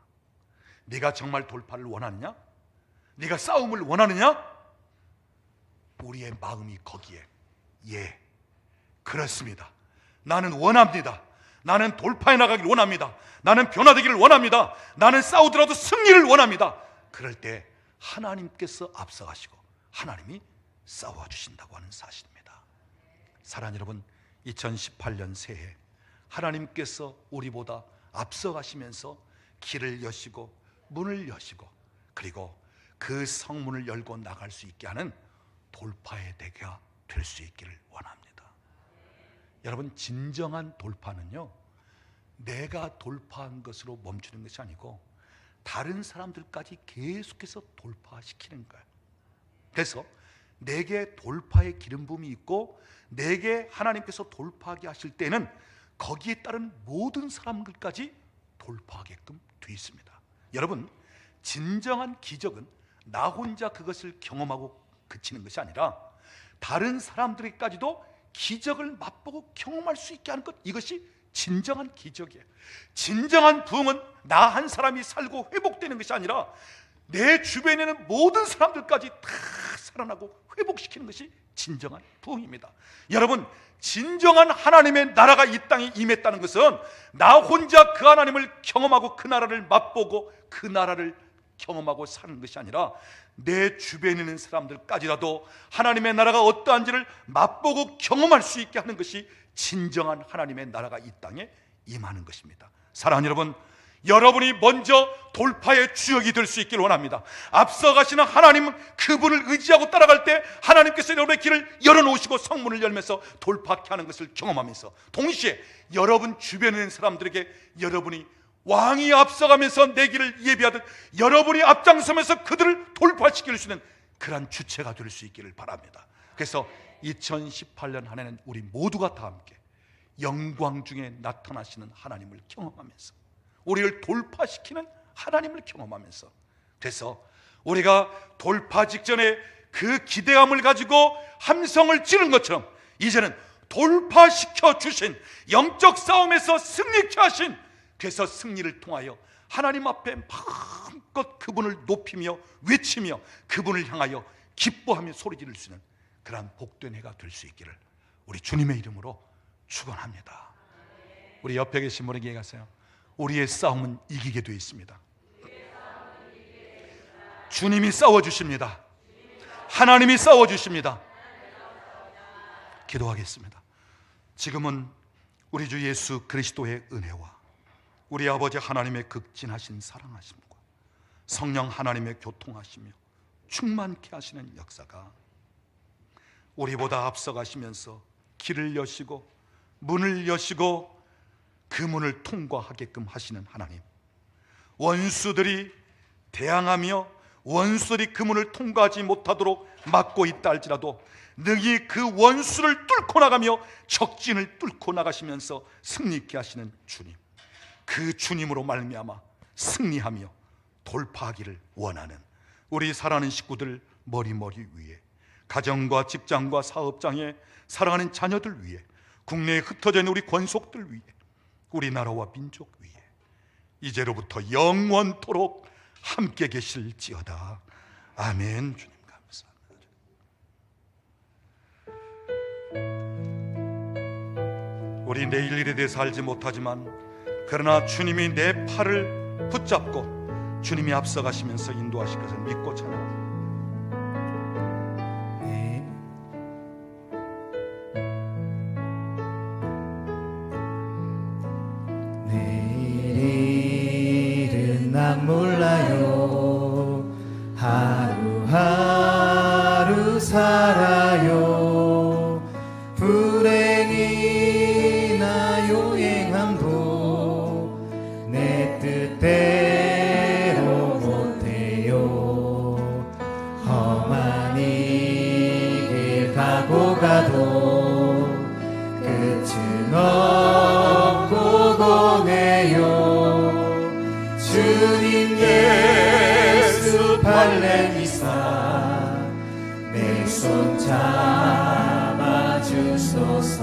네가 정말 돌파를 원하느냐? 네가 싸움을 원하느냐? 우리의 마음이 거기에, 예, 그렇습니다, 나는 원합니다, 나는 돌파해 나가기를 원합니다, 나는 변화되기를 원합니다, 나는 싸우더라도 승리를 원합니다. 그럴 때 하나님께서 앞서가시고 하나님이 싸워주신다고 하는 사실입니다. 사랑하는 여러분, 2018년 새해 하나님께서 우리보다 앞서가시면서 길을 여시고 문을 여시고, 그리고 그 성문을 열고 나갈 수 있게 하는 돌파의 대가 될 수 있기를 원합니다. 여러분, 진정한 돌파는요, 내가 돌파한 것으로 멈추는 것이 아니고 다른 사람들까지 계속해서 돌파시키는 거예요. 그래서 내게 돌파의 기름 부음이 있고 내게 하나님께서 돌파하게 하실 때는 거기에 따른 모든 사람들까지 돌파하게끔 되어 있습니다. 여러분, 진정한 기적은 나 혼자 그것을 경험하고 그치는 것이 아니라 다른 사람들에게까지도 기적을 맛보고 경험할 수 있게 하는 것, 이것이 진정한 기적이에요. 진정한 부흥은 나 한 사람이 살고 회복되는 것이 아니라 내 주변에 있는 모든 사람들까지 다 살아나고 회복시키는 것이 진정한 부흥입니다. 여러분, 진정한 하나님의 나라가 이 땅에 임했다는 것은 나 혼자 그 하나님을 경험하고 그 나라를 맛보고 그 나라를 경험하고 사는 것이 아니라 내 주변에 있는 사람들까지라도 하나님의 나라가 어떠한지를 맛보고 경험할 수 있게 하는 것이 진정한 하나님의 나라가 이 땅에 임하는 것입니다. 사랑하는 여러분, 여러분이 먼저 돌파의 주역이 될 수 있기를 원합니다. 앞서가시는 하나님은 그분을 의지하고 따라갈 때 하나님께서 여러분의 길을 열어놓으시고 성문을 열면서 돌파케 하는 것을 경험하면서 동시에 여러분 주변에 있는 사람들에게 여러분이 왕이 앞서가면서 내 길을 예비하듯 여러분이 앞장서면서 그들을 돌파시킬 수 있는 그러한 주체가 될 수 있기를 바랍니다. 그래서 2018년 한 해는 우리 모두가 다 함께 영광 중에 나타나시는 하나님을 경험하면서 우리를 돌파시키는 하나님을 경험하면서, 그래서 우리가 돌파 직전에 그 기대감을 가지고 함성을 지른 것처럼 이제는 돌파시켜 주신 영적 싸움에서 승리케 하신, 그래서 승리를 통하여 하나님 앞에 마음껏 그분을 높이며 외치며 그분을 향하여 기뻐하며 소리 지를 수 있는 그러한 복된 해가 될 수 있기를 우리 주님의 이름으로 축원합니다. 우리 옆에 계신 분에게 가세요. 우리의 싸움은 이기게 되어 있습니다. 주님이 싸워주십니다. 하나님이 싸워주십니다. 기도하겠습니다. 지금은 우리 주 예수 그리스도의 은혜와 우리 아버지 하나님의 극진하신 사랑하심과 성령 하나님의 교통하시며 충만케 하시는 역사가 우리보다 앞서가시면서 길을 여시고 문을 여시고 그 문을 통과하게끔 하시는 하나님, 원수들이 대항하며 원수들이 그 문을 통과하지 못하도록 막고 있다 할지라도 능히 그 원수를 뚫고 나가며 적진을 뚫고 나가시면서 승리케 하시는 주님, 그 주님으로 말미암아 승리하며 돌파하기를 원하는 우리 사랑하는 식구들 머리머리 위에, 가정과 직장과 사업장에 사랑하는 자녀들 위에, 국내에 흩어져 있는 우리 권속들 위에, 우리나라와 민족 위에 이제로부터 영원토록 함께 계실지어다. 아멘. 주님 감사합니다. 우리 내일 일에 대해서 알지 못하지만 그러나 주님이 내 팔을 붙잡고 주님이 앞서가시면서 인도하실 것을 믿고 찬양합니다. 난 몰라요. 하루하루 살아요. 불행이나 요행함도 내 뜻대로 못해요. 험한 이 길 가고 가도 끝은 없고 고네요. 주님 예수 발레미사 내 손 잡아주소서.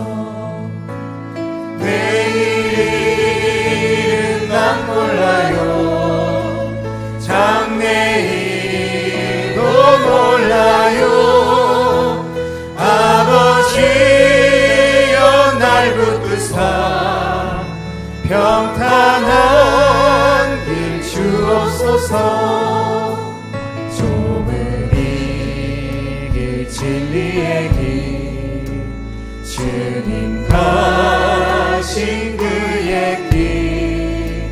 내일은 난 몰라요. 장래일도 몰라요. 아버지여 날 붙드사 평탄한 길 주옵소서. 좁은 이 길 진리의 길 주님 가신 그의 길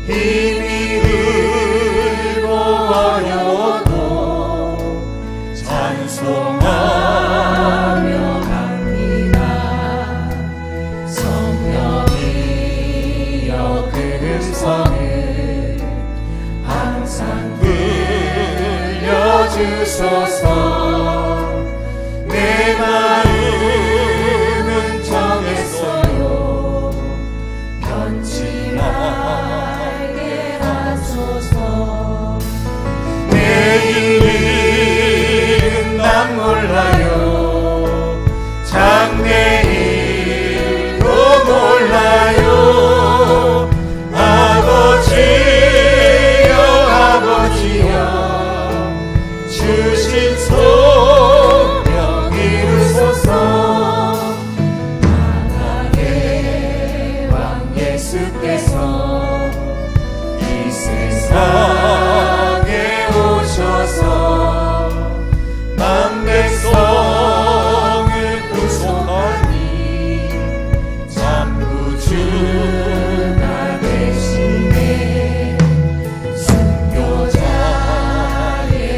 힘이 들고 어려워도 찬송하며 갑니다. 성령이여 그 음성을 항상 들려주소서. 내 마음은 정했어요. 주옵소서. 내일 일은 난 몰라요. 장래일도 몰라요. 아버지여 아버지여 주신 소명 이루소서. 만왕의 왕 예수께서 이 세상에 오셔서 만 백성을 구속하니 참구주가 되시네. 순교자의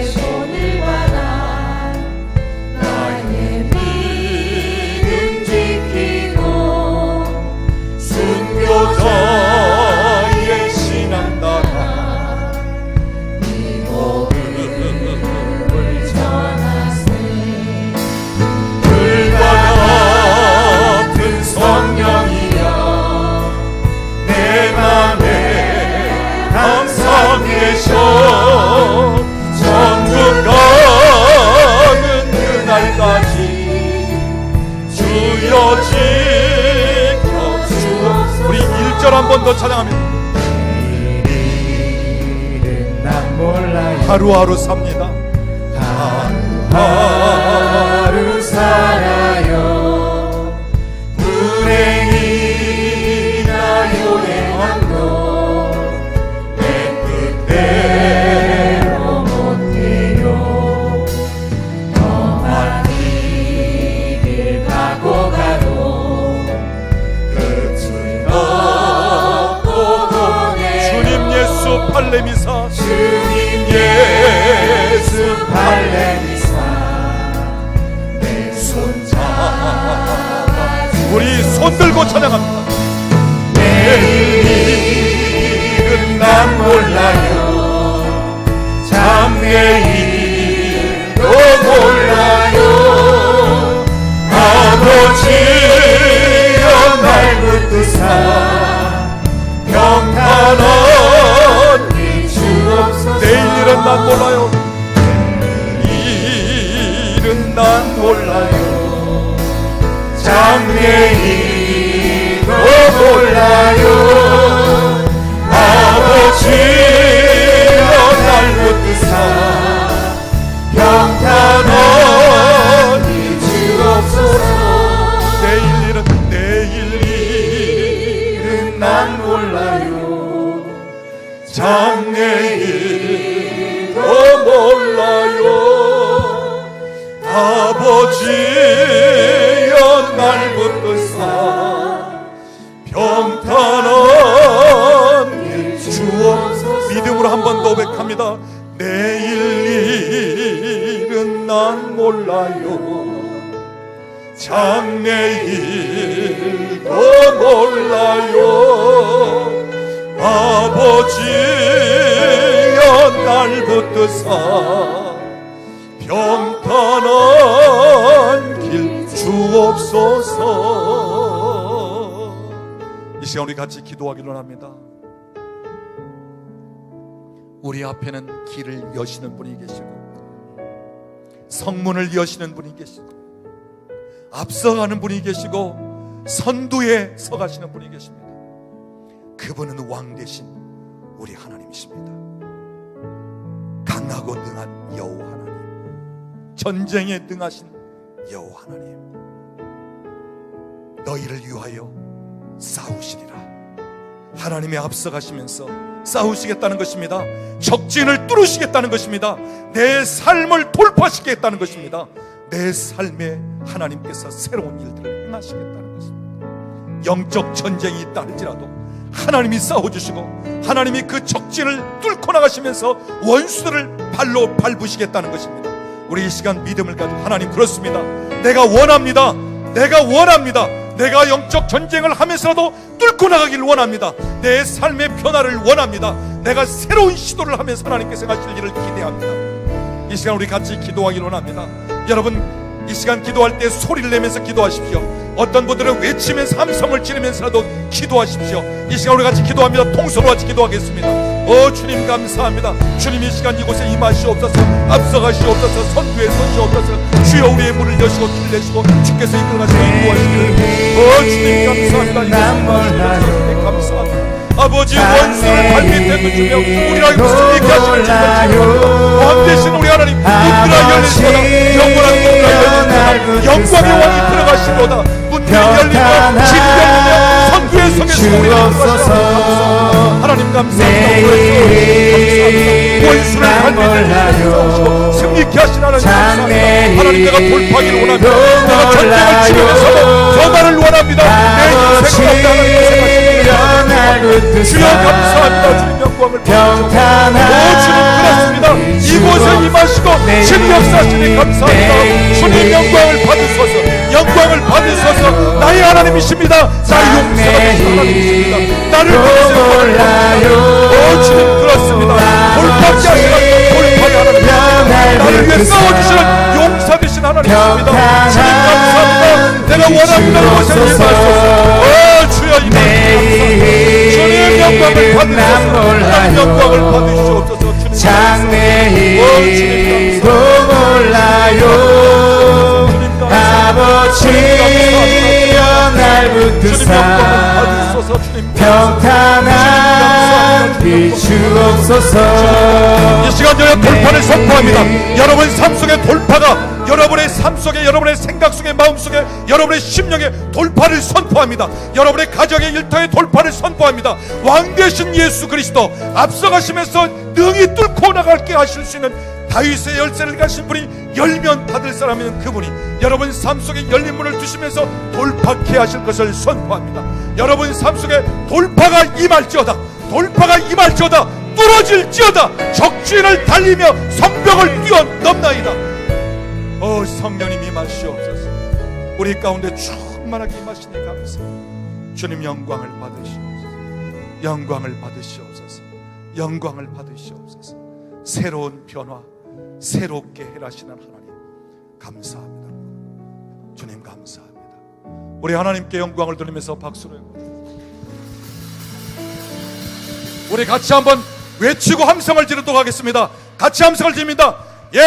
손을 받아 나의 믿음 지키고 순교자의 신앙 따라 이 복음을 전하세. 불과 같은 성령이여 내 맘에 항상 계셔. 천국 가는 그날까지 주여 지켜주옵소서. 우리 1절 한 번 더 찬양합니다. 내일은 난 몰라요. 하루하루 삽니다. 하루 살아요. 불행이나 요행함도 내 뜻대로 못해요. 험한 길을 가고 가도 끝을 없고 보내요. 주님 예수 팔레미사 주님 예수 팔레미사 내 손 잡아주소서. 우리 손 들고 찬양합니다. 내일은 난 몰라요. 장래일도 몰라요. 아버지여 날 붙드사 평탄한 길 주옵소서. 내일 일은 난 몰라요. 일은 난 몰라요. 장래일도 몰라요. 아버지여 날 붙드사 평탄한 길 주옵소서. 내일 일은 난 몰라요. 장래일도 몰라요. 아버지여 날 붙드사 평탄한 길 주옵소서. 믿음으로 한 번 더 고백합니다. 내일 일은 난 몰라요. 장래일도 몰라요. 아버지여 날 붙드사 평탄한 길 주옵소서. 이 시간 우리 같이 기도하기로 합니다. 우리 앞에는 길을 여시는 분이 계시고 성문을 여시는 분이 계시고 앞서가는 분이 계시고 선두에 서가시는 분이 계십니다. 그분은 왕 대신 우리 하나님이십니다. 강하고 능한 여호와 하나님, 전쟁에 능하신 여호와 하나님, 너희를 위하여 싸우시리라. 하나님의 앞서가시면서 싸우시겠다는 것입니다. 적진을 뚫으시겠다는 것입니다. 내 삶을 돌파시키겠다는 것입니다. 내 삶에 하나님께서 새로운 일들을 행하시겠다는 것입니다. 영적 전쟁이 있다 할지라도 하나님이 싸워주시고 하나님이 그 적진을 뚫고 나가시면서 원수들을 발로 밟으시겠다는 것입니다. 우리 이 시간 믿음을 가지고 하나님 그렇습니다. 내가 원합니다. 내가 영적 전쟁을 하면서라도 뚫고 나가기를 원합니다. 내 삶의 변화를 원합니다. 내가 새로운 시도를 하면서 하나님께서 하실 일을 기대합니다. 이 시간 우리 같이 기도하기를 원합니다. 여러분 이 시간 기도할 때 소리를 내면서 기도하십시오. 어떤 분들은 외치면서 함성을 지르면서라도 기도하십시오. 이 시간 우리 같이 기도합니다. 통성으로 같이 기도하겠습니다. 주님 감사합니다. 주님 이 시간 이곳에 임하시옵소서. 앞서가시옵소서. 선두에 서시옵소서. 주여 우리의 문을 여시고 길을 내시고 주께서 이끌어가시고 인도하시기를 주님 감사합니다. 주님 감사합니다. 아버지 원수를 발밑에 두시며 우리를 승리케 하시는 주님 왕 되신 우리 하나님 문들아 열리시도다. 영원한 문들아 열리시도다. 영광의 왕이 들어가시도다. 문들이 열리며 진이 열리며 선두에 서계시고 우리를 인도하시는 하나님 감사합니다. 원수를 발밑에 두시고 승리케 하시는 하나님 감사합니다. 하나님 내가 돌파하기를 원합니다. 내가 전쟁을 치르면서도 더 나를 원합니다. 내 인생 가운데 하나님 생각하십니다. 주여 감사합니다. 주님 영광을 받으시옵소서. 주님 그렇습니다. 이곳에 임하시고 주님 역사하시니 감사합니다. 주님 영광을 받으소서. 영광을 받으소서. 나의 하나님이십니다. 나의 용서가 되신 하나님이십니다. 나를 몰라요. 주님 그렇습니다. 돌파하게 하시는 돌파의 하나님이십니다. 나를 위해 싸워주시는 용사 되신 하나님이십니다. 주님 감사합니다. 내가 원합니다. 이곳에 임하소서. 주여 임하소서. 주님 영광을 받으소서. 영광을 받으시옵소서. 주님 장래일도 몰라요. 아버지여 날 붙드사 평탄한 빛 주옵소서. 이 시간 저녁 돌파를 선포합니다. 여러분 삶 속의 돌파가 여러분의 삶 속에, 여러분의 생각 속에, 마음 속에, 여러분의 심령에 돌파를 선포합니다. 여러분의 가정의 일터에 돌파를 선포합니다. 왕 되신 예수 그리스도 앞서가시면서 능히 뚫고 나갈게 하실 수 있는 다윗의 열쇠를 가신 분이 열면 받을 사람은 그분이 여러분 삶 속에 열린 문을 두시면서 돌파케 하실 것을 선포합니다. 여러분 삶 속에 돌파가 임할지어다. 돌파가 임할지어다. 뚫어질지어다. 적주인을 달리며 성벽을 뛰어넘나이다. 성령님 임하시옵소서. 우리 가운데 충만하게 임하시니 감사합니다. 주님 영광을 받으시옵소서. 영광을 받으시옵소서. 영광을 받으시옵소서. 새로운 변화, 새롭게 해라시는 하나님 감사합니다. 주님 감사합니다. 우리 하나님께 영광을 돌리면서 박수를 우리 같이 한번 외치고 함성을 지르도록 하겠습니다. 같이 함성을 지릅니다. 예! 예!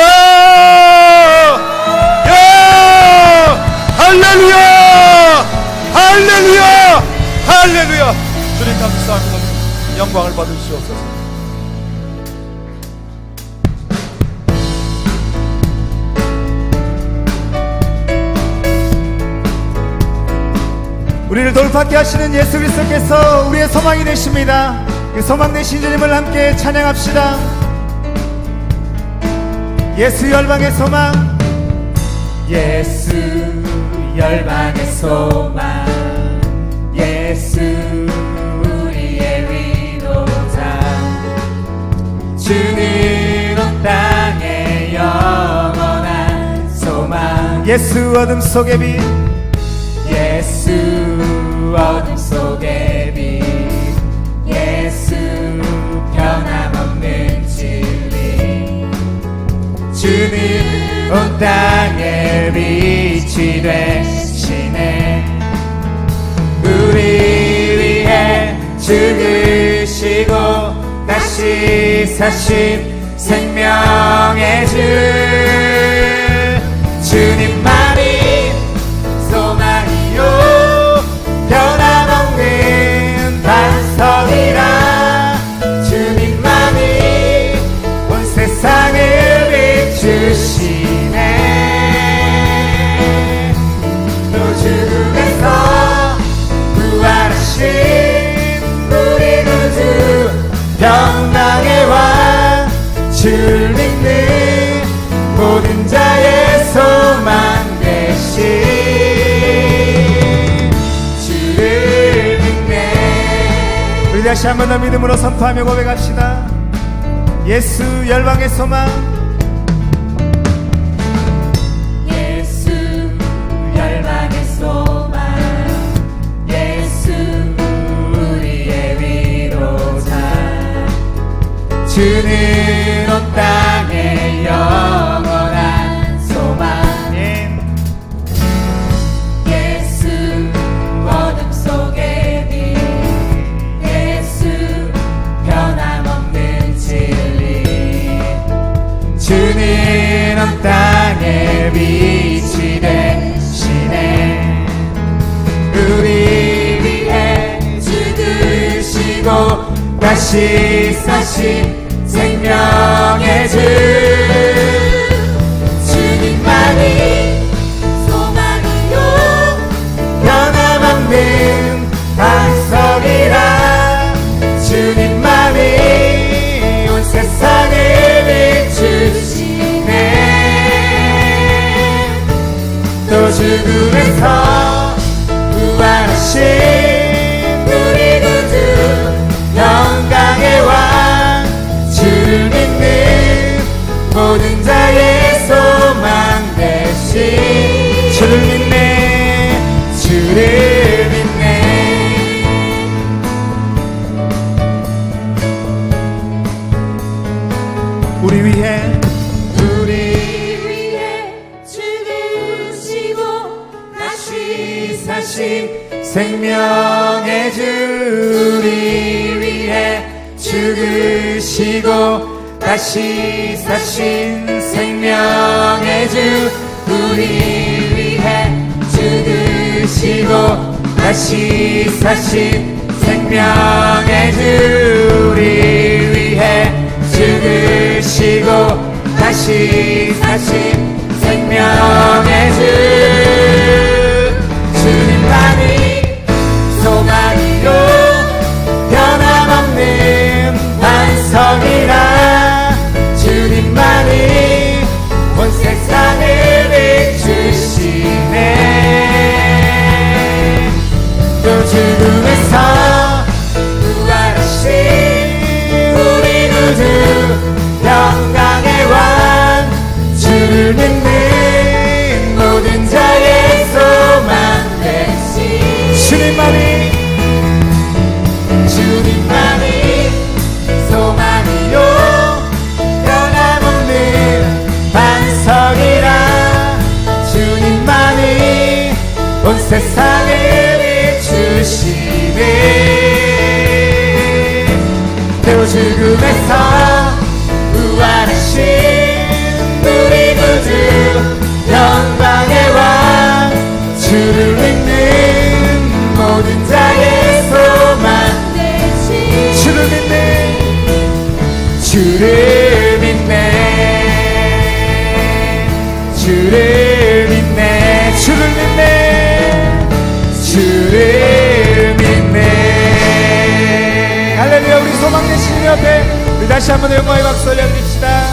할렐루야! 할렐루야! 할렐루야! 주님 감사합니다. 영광을 받으시옵소서. 우리를 돌파케 하시는 예수 그리스도께서 우리의 소망이 되십니다. 그 소망 되신 주님을 함께 찬양합시다. 예수 열방의 소망, 예수 열방의 소망, 예수 우리의 위로자, 주는 온 땅의 영원한 소망. 예수 어둠 속의 빛, 예수 어둠 속의 빛, 예수 변함없는 진리, 주는 온 땅에 빛이 되시네. 우리 위해 죽으시고 다시 사신 생명의 주, 주님만이 소망이요 변함없는 반석이라. 주님만이 온 세상을 비추시네. 또 죽음에서 부활하신 우리 구주 평강의 왕, 주를 믿는 모든 자의 소망 되신 다시 한 번 더 믿음으로 선포하며 고백합시다. 예수 열방의 소망, 예수 열방의 소망, 예수 우리의 위로자, 주는 온 땅의 영원한 소망인 예수 어둠 속의 빛, 변함없는 주는 온 땅에 빛이 되시네. 우리 위해 죽으시고 다시 사신 생명의 주, 주님만이 소망이요 변함없는 반석이라. 주님만이 온 세상을 비추시네. 또 죽음에서 부활하신 우리 구주 영광의 왕, 주를 믿는 모든 자의 소망 되신. 주를 믿네, 주를 믿네. 우리 위해 죽으시고 다시 사신 생명의 주, 우리 위해 죽으시고 다시 사신 생명의 주, 우리 위해 죽으시고 다시 사신 생명의 주, 우리 위해 죽으시고 다시 사신 생명의 주, 주님만이 소망이요 변함없는 반석이라. 주님만이 온 세상을 비추시네. 또 죽음에서 부활하신 우리 구주 영광의 왕, 주를 믿는 모든 자의 소망 되신. 주님만이 소망이요 변함없는 반석이라. 주님만이 온 세상을 비추시네. 또 죽음에서 부활하신 우리 구주 영광의 왕, 주를 믿는 모든 자의 소망 되신. 주를 믿네, 주를 믿네, 주를 믿네, 주를 믿네, 주를 믿네. 할렐루야. 우리 소망 되신 주 옆에 우리 다시 한번 영광의 박수 올려드립시다.